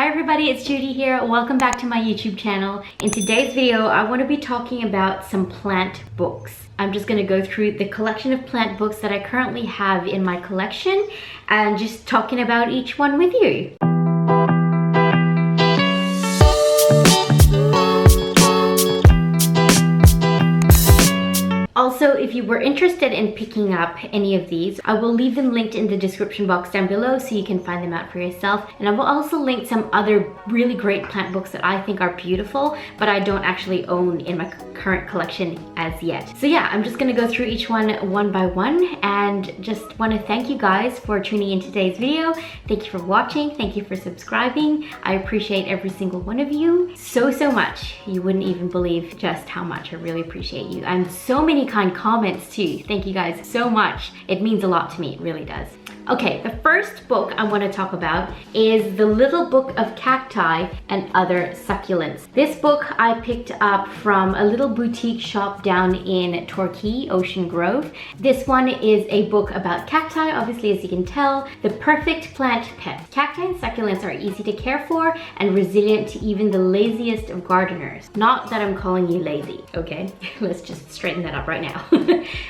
Hi everybody, it's Judy here. Welcome back to my YouTube channel. In today's video, I want to be talking about some plant books. I'm just going to go through the collection of plant books that I currently have in my collection and just talking about each one with you. Also, if you were interested in picking up any of these, I will leave them linked in the description box down below so you can find them out for yourself. And I will also link some other really great plant books that I think are beautiful, but I don't actually own in my current collection as yet. So yeah, I'm just gonna go through each one by one and just want to thank you guys for tuning in today's video. Thank you for watching, thank you for subscribing. I appreciate every single one of you so much. You wouldn't even believe just how much I really appreciate you. And so many kind comments too. Thank you guys so much. It means a lot to me, it really does. Okay, the first book I want to talk about is The Little Book of Cacti and Other Succulents. This book I picked up from a little boutique shop down in Torquay, Ocean Grove. This one is a book about cacti, obviously, as you can tell, the perfect plant pet. Cacti and succulents are easy to care for and resilient to even the laziest of gardeners. Not that I'm calling you lazy, okay? Let's just straighten that up right now.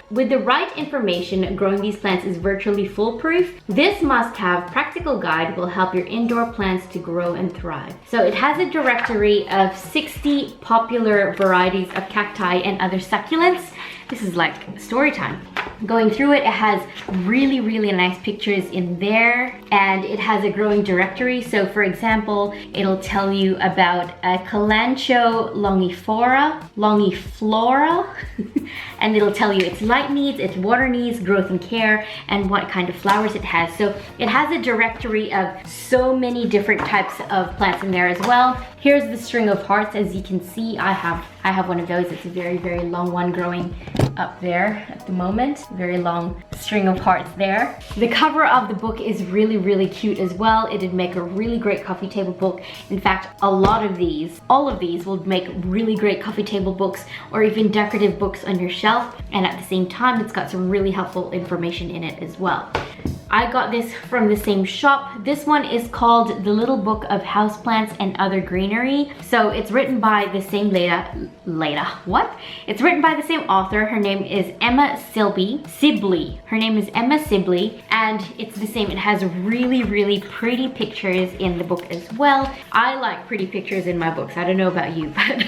With the right information, growing these plants is virtually foolproof. This must-have practical guide will help your indoor plants to grow and thrive. So it has a directory of 60 popular varieties of cacti and other succulents. This is like story time. Going through it, it has really nice pictures in there, and it has a growing directory. So for example, it'll tell you about a Kalanchoe longiflora, and it'll tell you its light needs, its water needs, growth and care, and what kind of flowers it has. So it has a directory of so many different types of plants in there as well. Here's the string of hearts. As you can see, I have one of those. It's a very long one growing up there at the moment. Very long string of hearts there. The cover of the book is really cute as well. It'd make a really great coffee table book. In fact, all of these will make really great coffee table books or even decorative books on your shelf. And at the same time, it's got some really helpful information in it as well. I got this from the same shop. This one is called The Little Book of Houseplants and Other Greenery. So it's written by the same It's written by the same author. Her name is Emma Sibley. Her name is Emma Sibley, and it's the same. It has really pretty pictures in the book as well. I like pretty pictures in my books. I don't know about you, but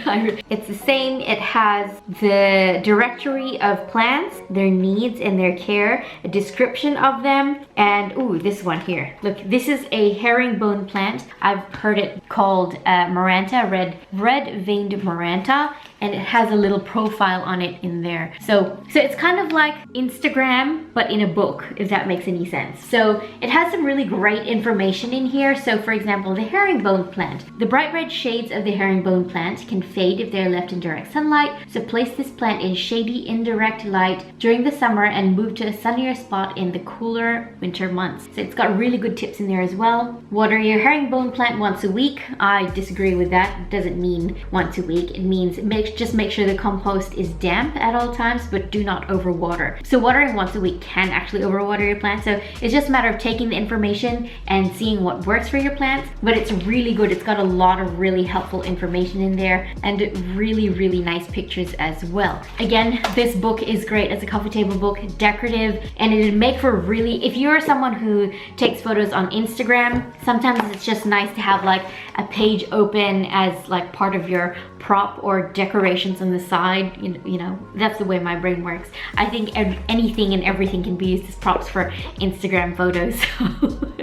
it's the same. It has the directory of plants, their needs and their care, a description of them, and ooh, this one here. Look, this is a herringbone plant. I've heard it called Maranta, red-veined Maranta, and it has a little profile on it in there. So it's kind of like Instagram, but in a book, if that makes any sense. So it has some really great information in here. So for example, the herringbone plant. The bright red shades of the herringbone plant can fade if they're left in direct sunlight. So place this plant in shady, indirect light during the summer and move to a sunnier spot in the cooler winter months. So it's got really good tips in there as well. Water your herringbone plant once a week. I disagree with that. It doesn't mean once a week. It means just make sure the compost is damp at all times, but do not overwater. So watering once a week can actually overwater your plants. So it's just a matter of taking the information and seeing what works for your plants. But it's really good. It's got a lot of really helpful information in there and really nice pictures as well. Again, this book is great as a coffee table book, decorative, and it'd make for really, if you're someone who takes photos on Instagram, sometimes it's just nice to have like a page open as like part of your prop or decorations on the side. You know, that's the way my brain works. I think anything and everything can be used as props for Instagram photos. So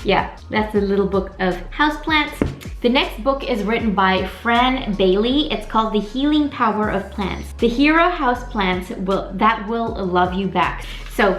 yeah, that's a little book of houseplants. The next book is written by Fran Bailey. It's called The Healing Power of Plants. The hero houseplants will love you back. So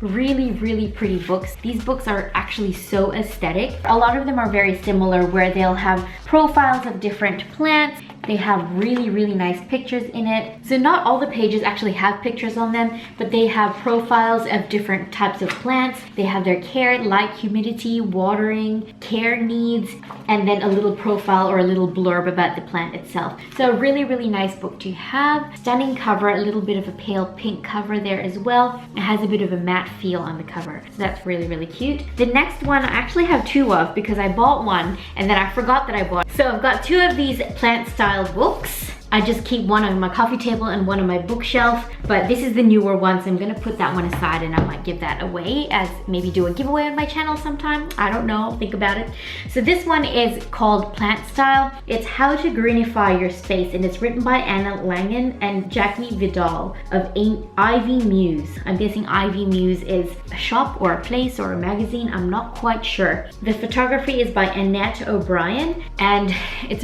really pretty books. These books are actually so aesthetic. A lot of them are very similar, where they'll have profiles of different plants They have really nice pictures in it. So not all the pages actually have pictures on them, but they have profiles of different types of plants. They have their care, light, humidity, watering, care needs, and then a little profile or a little blurb about the plant itself. So a really nice book to have. Stunning cover, a little bit of a pale pink cover there as well. It has a bit of a matte feel on the cover. So that's really cute. The next one I actually have two of because I bought one and then I forgot that I bought. So I've got two of these plant style books. I just keep one on my coffee table and one on my bookshelf, but this is the newer one, so I'm gonna put that one aside and I might give that away as maybe do a giveaway on my channel sometime. I don't know, I'll think about it. So this one is called Plant Style. It's How to Greenify Your Space, and it's written by Anna Langen and Jackie Vidal of Ivy Muse. I'm guessing Ivy Muse is a shop or a place or a magazine, I'm not quite sure. The photography is by Annette O'Brien, and it's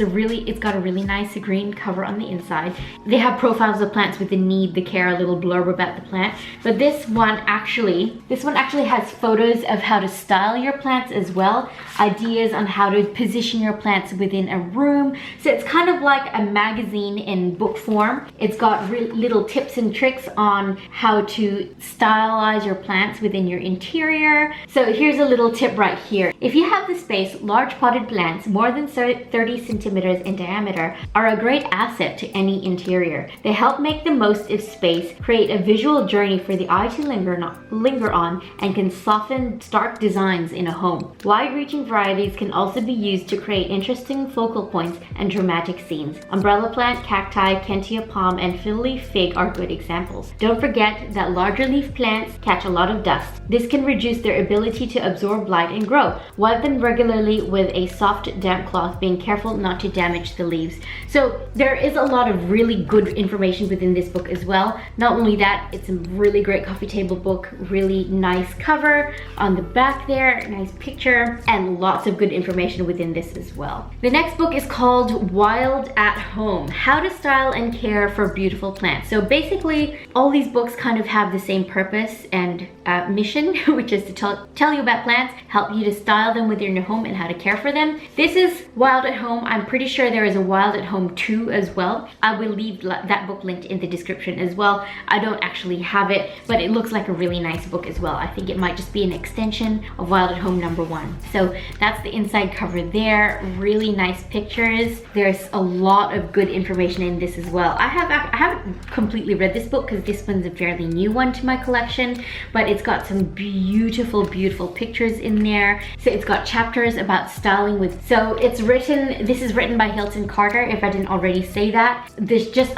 got a really nice green cover on the inside. They have profiles of plants with the need, the care, a little blurb about the plant. But this one actually has photos of how to style your plants as well, ideas on how to position your plants within a room. So it's kind of like a magazine in book form. It's got little tips and tricks on how to stylize your plants within your interior. So here's a little tip right here. If you have the space, large potted plants more than 30 centimeters in diameter are a great asset to any interior. They help make the most of space, create a visual journey for the eye to linger on, and can soften stark designs in a home. Wide-reaching varieties can also be used to create interesting focal points and dramatic scenes. Umbrella plant, cacti, Kentia palm, and fiddle leaf fig are good examples. Don't forget that larger leaf plants catch a lot of dust. This can reduce their ability to absorb light and grow. Wipe them regularly with a soft, damp cloth, being careful not to damage the leaves. So there is a lot of really good information within this book as well. Not only that, it's a really great coffee table book, really nice cover on the back there, nice picture, and lots of good information within this as well. The next book is called Wild at Home, How to Style and Care for Beautiful Plants. So basically, all these books kind of have the same purpose and mission, which is to tell you about plants, help you to style them within your home and how to care for them. This is Wild at Home. I'm pretty sure there is a Wild at Home 2 as well. I will leave that book linked in the description as well. I don't actually have it, but it looks like a really nice book as well. I think it might just be an extension of Wild at Home #1. So that's the inside cover there. Really nice pictures. There's a lot of good information in this as well. I haven't completely read this book because this one's a fairly new one to my collection, but it's got some beautiful pictures in there. So it's got chapters about styling with, so this is written by Hilton Carter, if I didn't already say that.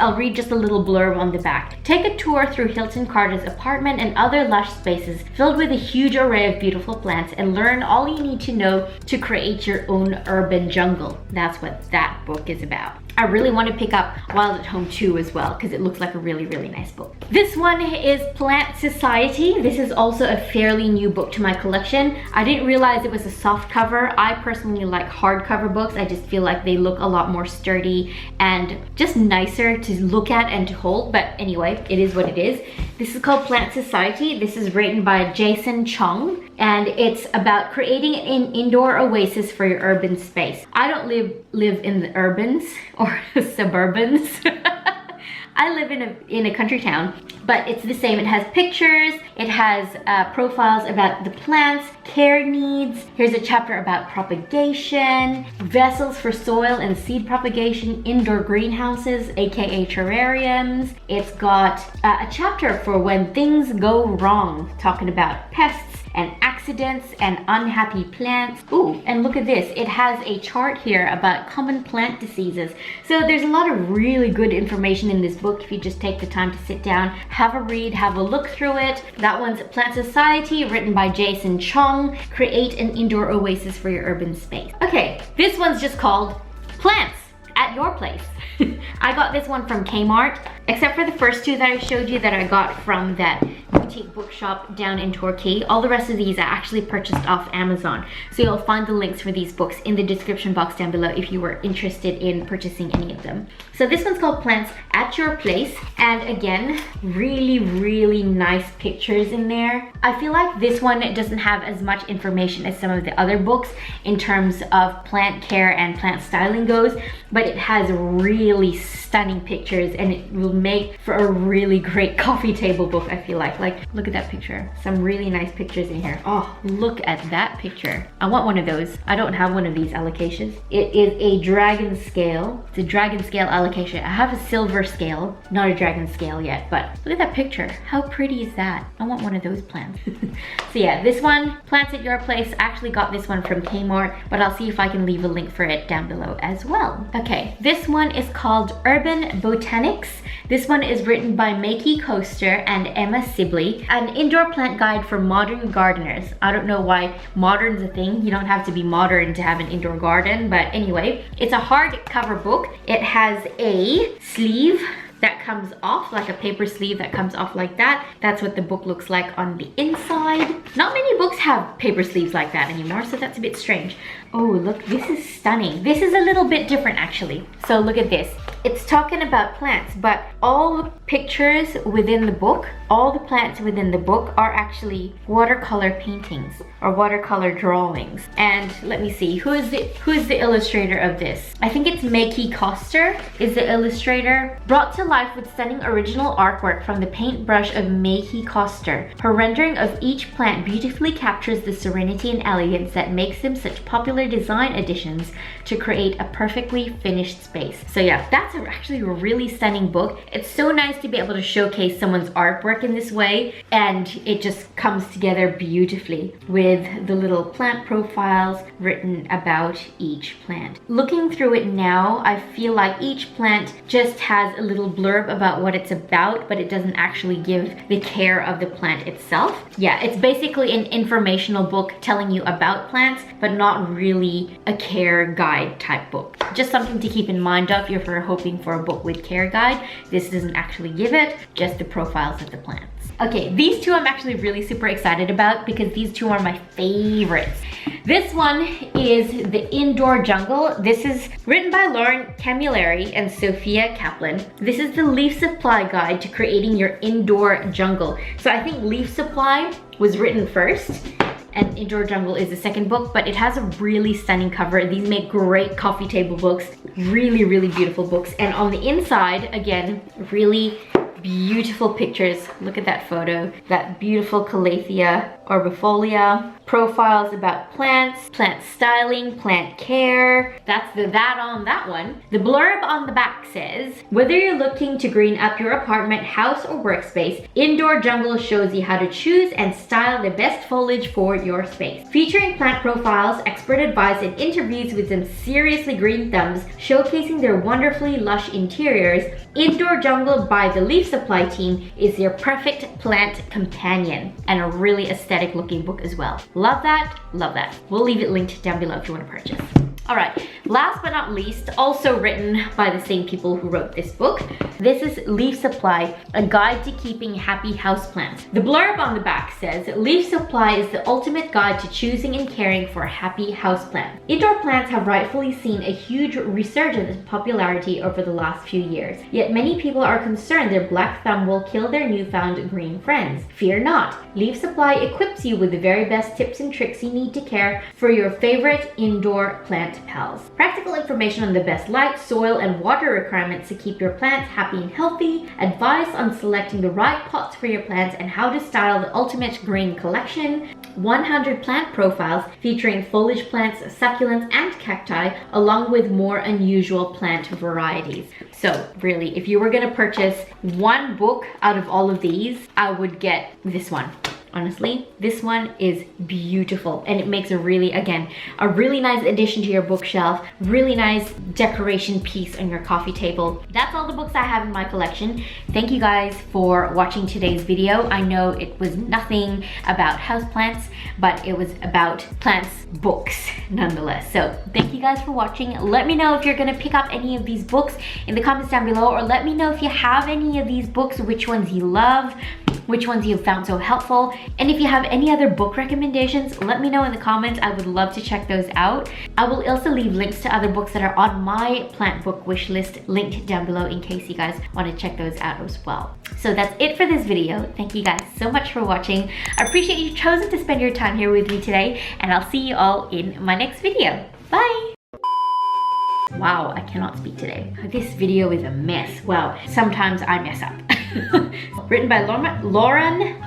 I'll read just a little blurb on the back. Take a tour through Hilton Carter's apartment and other lush spaces filled with a huge array of beautiful plants, and learn all you need to know to create your own urban jungle. That's what that book is about. I really want to pick up Wild at Home 2 as well because it looks like a really nice book. This one is Plant Society. This is also a fairly new book to my collection. I didn't realize it was a soft cover. I personally like hardcover books. I just feel like they look a lot more sturdy and just nicer to look at and to hold. But anyway, it is what it is. This is called Plant Society. This is written by Jason Chung, and it's about creating an indoor oasis for your urban space. I don't live in the urbans or suburbans. I live in a country town, but it's the same. It has pictures, it has profiles about the plants, care needs. Here's a chapter about propagation, vessels for soil and seed propagation, indoor greenhouses, aka terrariums. It's got a chapter for when things go wrong, talking about pests and accidents and unhappy plants. Ooh, and look at this. It has a chart here about common plant diseases. So there's a lot of really good information in this book if you just take the time to sit down, have a read, have a look through it. That one's Plant Society, written by Jason Chung. Create an indoor oasis for your urban space. Okay, this one's just called Plants at Your Place. I got this one from Kmart. except for the first two that I showed you that I got from that boutique bookshop down in Torquay. All the rest of these I actually purchased off Amazon. So you'll find the links for these books in the description box down below if you were interested in purchasing any of them. So this one's called Plants at Your Place. And again, really nice pictures in there. I feel like this one doesn't have as much information as some of the other books in terms of plant care and plant styling goes, but it has really stunning pictures and it will make for a really great coffee table book, I feel like. Like, look at that picture. Some really nice pictures in here. Oh, look at that picture. I want one of those. I don't have one of these alocasias. It is a dragon scale. It's a dragon scale alocasia. I have a silver scale, not a dragon scale yet, but look at that picture. How pretty is that? I want one of those plants. So yeah, this one, Plants at Your Place. I actually got this one from Kmart, but I'll see if I can leave a link for it down below as well. Okay, this one is called Urban Botanics. This one is written by Makey Coaster and Emma Sibley, an indoor plant guide for modern gardeners. I don't know why modern's a thing. You don't have to be modern to have an indoor garden, but anyway, it's a hardcover book. It has a sleeve that comes off, like a paper sleeve that comes off like that. That's what the book looks like on the inside. Not many books have paper sleeves like that anymore, so that's a bit strange. Oh, look, this is stunning. This is a little bit different actually. So look at this. It's talking about plants, but all the pictures within the book, all the plants within the book are actually watercolor paintings or watercolor drawings. And let me see, who is the illustrator of this? I think it's Makey Coster is the illustrator. Brought to life with stunning original artwork from the paintbrush of Makey Coster. Her rendering of each plant beautifully captures the serenity and elegance that makes them such popular design additions to create a perfectly finished space. So yeah, that's actually a really stunning book. It's so nice to be able to showcase someone's artwork in this way, and it just comes together beautifully with the little plant profiles written about each plant. Looking through it now, I feel like each plant just has a little blurb about what it's about, but it doesn't actually give the care of the plant itself. Yeah, it's basically an informational book telling you about plants, but not really a care guide type book. Just something to keep in mind of if you're hoping for a book with care guide. This doesn't actually give it, just the profiles of the plants. Okay, these two I'm actually really super excited about because these two are my favorites. This one is The Indoor Jungle. This is written by Lauren Camilleri and Sophia Kaplan. This is the leaf supply guide to creating your indoor jungle. So I think Leaf Supply was written first and Indoor Jungle is the second book, but it has a really stunning cover. These make great coffee table books, really beautiful books. And on the inside, again, really beautiful pictures. Look at that photo, that beautiful Calathea orbifolia, profiles about plants, plant styling, plant care. That's the that on that one. The blurb on the back says, whether you're looking to green up your apartment, house, or workspace, Indoor Jungle shows you how to choose and style the best foliage for your space. Featuring plant profiles, expert advice, and interviews with some seriously green thumbs showcasing their wonderfully lush interiors, Indoor Jungle by the Leaf Supply team is your perfect plant companion and a really aesthetic looking book as well. Love that, love that. We'll leave it linked down below if you want to purchase. All right, last but not least, also written by the same people who wrote this book. This is Leaf Supply, a guide to keeping happy houseplants. The blurb on the back says, Leaf Supply is the ultimate guide to choosing and caring for a happy houseplant. Indoor plants have rightfully seen a huge resurgence in popularity over the last few years, yet many people are concerned their black thumb will kill their newfound green friends. Fear not, Leaf Supply equips you with the very best tips and tricks you need to care for your favorite indoor plant pals. Practical information on the best light, soil, and water requirements to keep your plants happy and healthy, advice on selecting the right pots for your plants, and how to style the ultimate green collection, 100 plant profiles featuring foliage plants, succulents, and cacti, along with more unusual plant varieties. So really, if you were going to purchase one book out of all of these, I would get this one. honestly. This one is beautiful and it makes a really, again, a really nice addition to your bookshelf, really nice decoration piece on your coffee table. That's all the books I have in my collection. Thank you guys for watching today's video. I know it was nothing about houseplants, but it was about plants books nonetheless. So thank you guys for watching. Let me know if you're gonna pick up any of these books in the comments down below, or let me know if you have any of these books, which ones you love, which ones you found so helpful. And if you have any other book recommendations, let me know in the comments. I would love to check those out. I will also leave links to other books that are on my plant book wish list linked down below in case you guys want to check those out as well. So that's it for this video. Thank you guys so much for watching. I appreciate you chosen to spend your time here with me today, and I'll see you all in my next video. Bye! Wow, I cannot speak today. This video is a mess. Well, sometimes I mess up. Written by Lauren